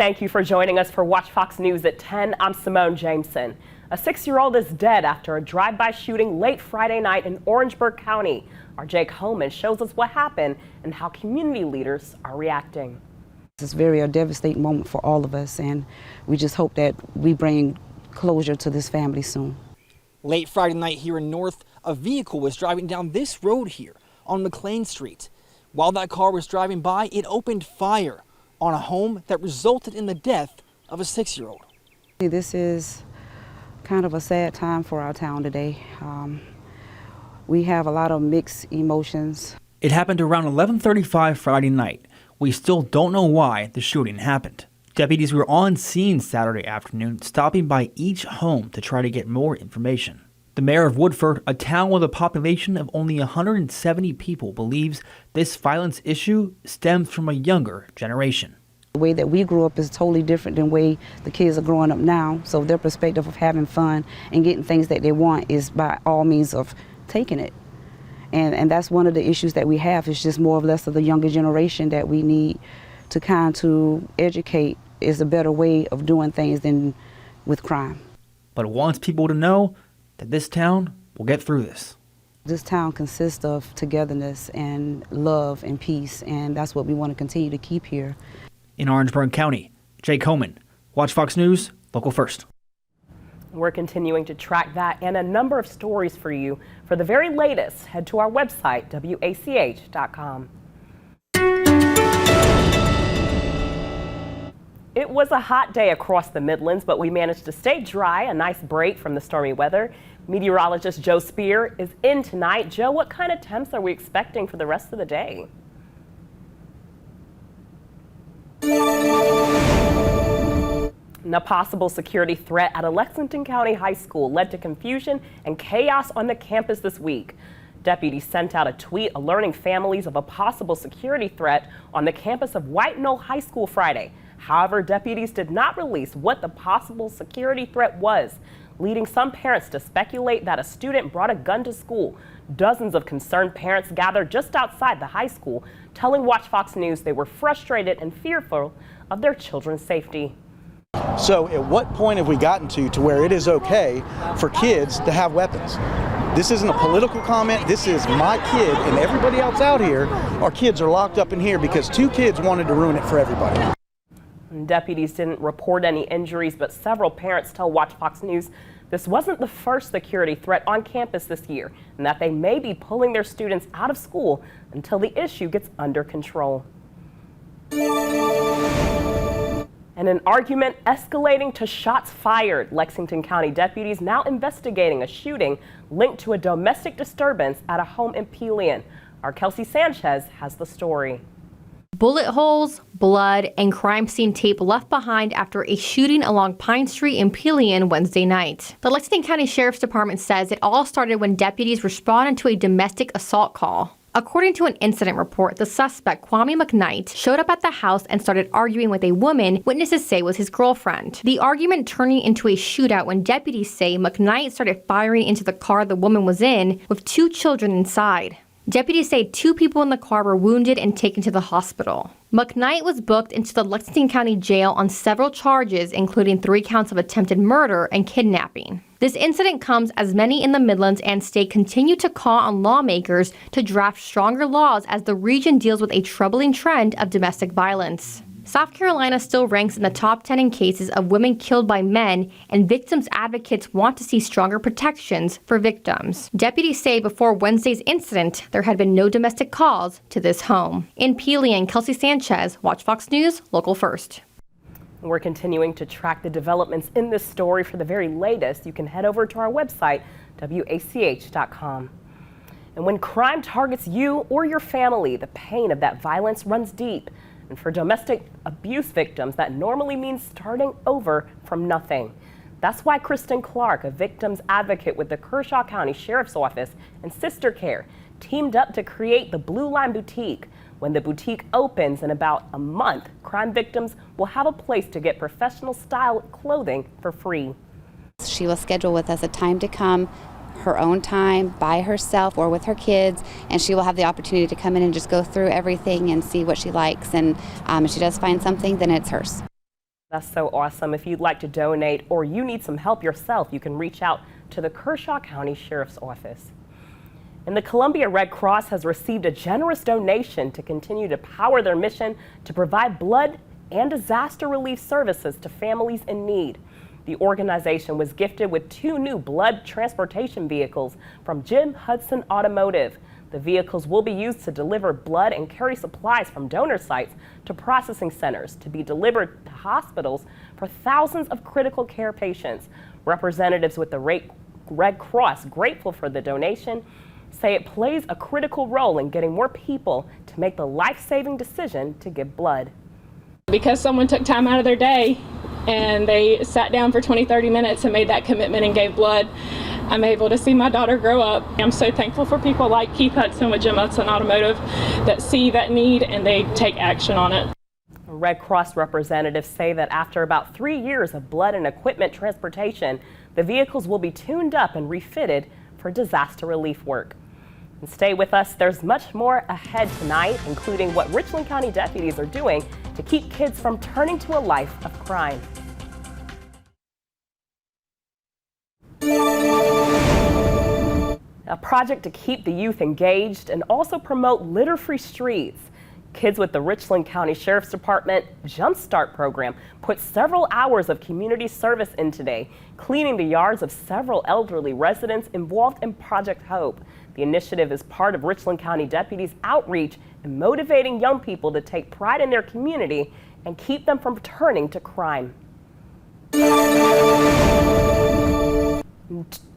Thank you for joining us for Watch Fox News at 10. I'm Simone Jameson. A 6-year-old is dead after a drive-by shooting late Friday night in Orangeburg County. Our Jake Homan shows us what happened and how community leaders are reacting. It's a devastating moment for all of us, and we just hope that we bring closure to this family soon. Late Friday night here in North, a vehicle was driving down this road here on McLean Street. While that car was driving by, it opened fire on a home that resulted in the death of a 6-year-old. This is kind of a sad time for our town today. We have a lot of mixed emotions. It happened around 11:35 Friday night. We still don't know why the shooting happened. Deputies were on scene Saturday afternoon, stopping by each home to try to get more information. The mayor of Woodford, a town with a population of only 170 people, believes this violence issue stems from a younger generation. The way that we grew up is totally different than the way the kids are growing up now. So their perspective of having fun and getting things that they want is by all means of taking it. And that's one of the issues that we have. It's just more or less of the younger generation that we need to educate is a better way of doing things than with crime. But it wants people to know that this town will get through this. This town consists of togetherness and love and peace, and that's what we want to continue to keep here. In Orangeburg County, Jake Homan, Watch Fox News, Local First. We're continuing to track that and a number of stories for you. For the very latest, head to our website, WACH.com. It was a hot day across the Midlands, but we managed to stay dry, a nice break from the stormy weather. Meteorologist Joe Spear is in tonight. Joe, what kind of temps are we expecting for the rest of the day? And a possible security threat at a Lexington County high school led to confusion and chaos on the campus this week. Deputies sent out a tweet alerting families of a possible security threat on the campus of White Knoll High School Friday. However, deputies did not release what the possible security threat was, leading some parents to speculate that a student brought a gun to school. Dozens of concerned parents gathered just outside the high school, telling Watch Fox News they were frustrated and fearful of their children's safety. So at what point have we gotten to where it is okay for kids to have weapons? This isn't a political comment. This is my kid and everybody else out here. Our kids are locked up in here because 2 kids wanted to ruin it for everybody. Deputies didn't report any injuries, but several parents tell Watch Fox News this wasn't the first security threat on campus this year, and that they may be pulling their students out of school until the issue gets under control. And an argument escalating to shots fired. Lexington County deputies now investigating a shooting linked to a domestic disturbance at a home in Pelion. Our Kelsey Sanchez has the story. Bullet holes, blood, and crime scene tape left behind after a shooting along Pine Street in Pelion Wednesday night. The Lexington County Sheriff's Department says it all started when deputies responded to a domestic assault call. According to an incident report, the suspect, Kwame McKnight, showed up at the house and started arguing with a woman witnesses say was his girlfriend. The argument turning into a shootout when deputies say McKnight started firing into the car the woman was in with 2 children inside. Deputies say 2 people in the car were wounded and taken to the hospital. McKnight was booked into the Lexington County Jail on several charges, including 3 counts of attempted murder and kidnapping. This incident comes as many in the Midlands and state continue to call on lawmakers to draft stronger laws as the region deals with a troubling trend of domestic violence. South Carolina still ranks in the top 10 in cases of women killed by men, and victims advocates want to see stronger protections for victims. Deputies say before Wednesday's incident, there had been no domestic calls to this home. In Pelion, Kelsey Sanchez, Watch Fox News, Local First. We're continuing to track the developments in this story. For the very latest, you can head over to our website, WACH.com. And when crime targets you or your family, the pain of that violence runs deep. And for domestic abuse victims, that normally means starting over from nothing. That's why Kristen Clark, a victims advocate with the Kershaw County Sheriff's Office and Sister Care, teamed up to create the Blue Line Boutique. When the boutique opens in about a month, crime victims will have a place to get professional style clothing for free. She will schedule with us a time to come, her own time, by herself or with her kids, and she will have the opportunity to come in and just go through everything and see what she likes, and if she does find something, then it's hers. That's so awesome. If you'd like to donate or you need some help yourself, you can reach out to the Kershaw County Sheriff's Office. And the Columbia Red Cross has received a generous donation to continue to power their mission to provide blood and disaster relief services to families in need. The organization was gifted with 2 new blood transportation vehicles from Jim Hudson Automotive. The vehicles will be used to deliver blood and carry supplies from donor sites to processing centers to be delivered to hospitals for thousands of critical care patients. Representatives with the Red Cross, grateful for the donation, say it plays a critical role in getting more people to make the life-saving decision to give blood. Because someone took time out of their day and they sat down for 20-30 minutes and made that commitment and gave blood, I'm able to see my daughter grow up. I'm so thankful for people like Keith Hudson with Jim Hudson Automotive that see that need and they take action on it. Red Cross representatives say that after about 3 years of blood and equipment transportation, the vehicles will be tuned up and refitted for disaster relief work. And stay with us, there's much more ahead tonight, including what Richland County deputies are doing to keep kids from turning to a life of crime. A project to keep the youth engaged and also promote litter-free streets. Kids with the Richland County Sheriff's Department Jumpstart program put several hours of community service in today, cleaning the yards of several elderly residents involved in Project Hope. The initiative is part of Richland County deputies' outreach and motivating young people to take pride in their community and keep them from turning to crime.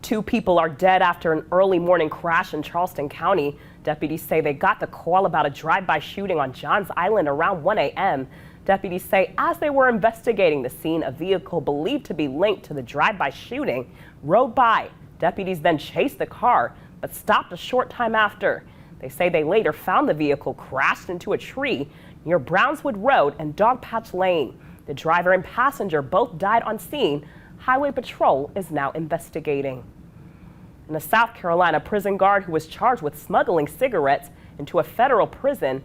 2 people are dead after an early morning crash in Charleston County. Deputies say they got the call about a drive-by shooting on Johns Island around 1 a.m. Deputies say as they were investigating the scene, a vehicle believed to be linked to the drive-by shooting rode by. Deputies then chased the car, but stopped a short time after. They say they later found the vehicle crashed into a tree near Brownswood Road and Dogpatch Lane. The driver and passenger both died on scene. Highway Patrol is now investigating. And a South Carolina prison guard who was charged with smuggling cigarettes into a federal prison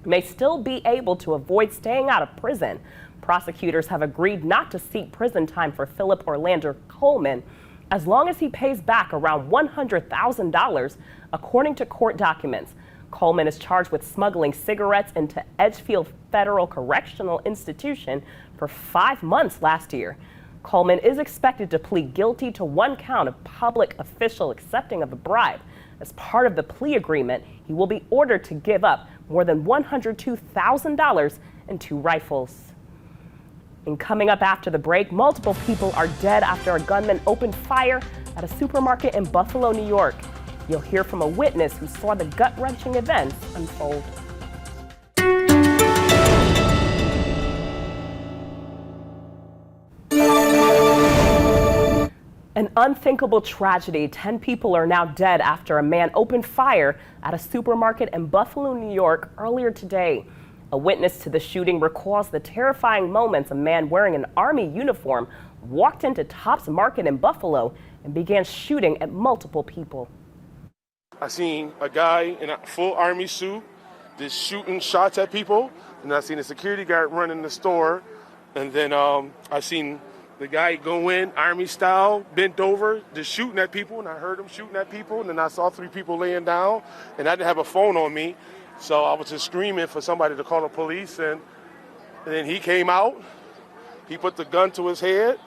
may still be able to avoid staying out of prison. Prosecutors have agreed not to seek prison time for Philip Orlando Coleman as long as he pays back around $100,000, according to court documents. Coleman is charged with smuggling cigarettes into Edgefield Federal Correctional Institution for 5 months last year. Coleman is expected to plead guilty to 1 count of public official accepting of a bribe. As part of the plea agreement, he will be ordered to give up more than $102,000 and 2 rifles. And coming up after the break, multiple people are dead after a gunman opened fire at a supermarket in Buffalo, New York. You'll hear from a witness who saw the gut-wrenching events unfold. An unthinkable tragedy. 10 people are now dead after a man opened fire at a supermarket in Buffalo, New York earlier today. A witness to the shooting recalls the terrifying moments a man wearing an army uniform walked into Tops Market in Buffalo and began shooting at multiple people. I seen a guy in a full army suit just shooting shots at people, and I seen a security guard running the store, and then I seen the guy go in, army style, bent over, just shooting at people, and I heard him shooting at people, and then I saw 3 people laying down, and I didn't have a phone on me, so I was just screaming for somebody to call the police, and then he came out, he put the gun to his head,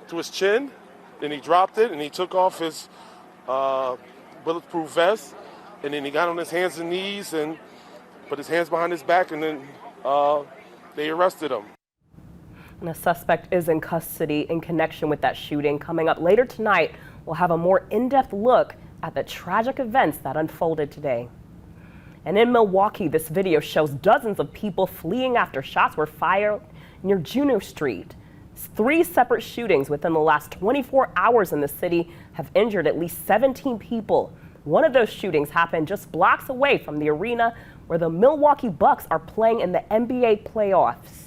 to his chin, then he dropped it, and he took off his bulletproof vest, and then he got on his hands and knees and put his hands behind his back, and then they arrested him. And the suspect is in custody in connection with that shooting. Coming up later tonight, we'll have a more in-depth look at the tragic events that unfolded today. And in Milwaukee, this video shows dozens of people fleeing after shots were fired near Juneau Street. 3 separate shootings within the last 24 hours in the city have injured at least 17 people. One of those shootings happened just blocks away from the arena where the Milwaukee Bucks are playing in the NBA playoffs.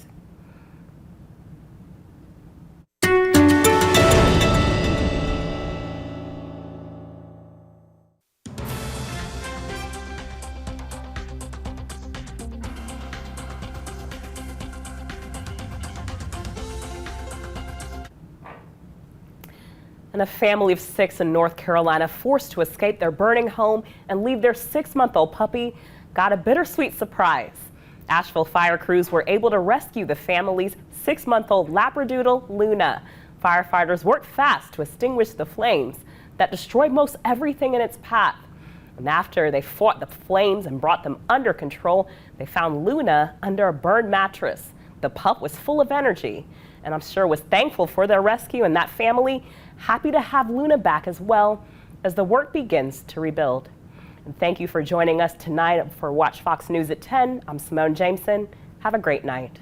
And a family of 6 in North Carolina forced to escape their burning home and leave their 6-month-old puppy got a bittersweet surprise. Asheville fire crews were able to rescue the family's 6-month-old Labradoodle, Luna. Firefighters worked fast to extinguish the flames that destroyed most everything in its path. And after they fought the flames and brought them under control, they found Luna under a burned mattress. The pup was full of energy, and I'm sure was thankful for their rescue, and that family happy to have Luna back as well as the work begins to rebuild. And thank you for joining us tonight for Watch Fox News at 10. I'm Simone Jameson. Have a great night.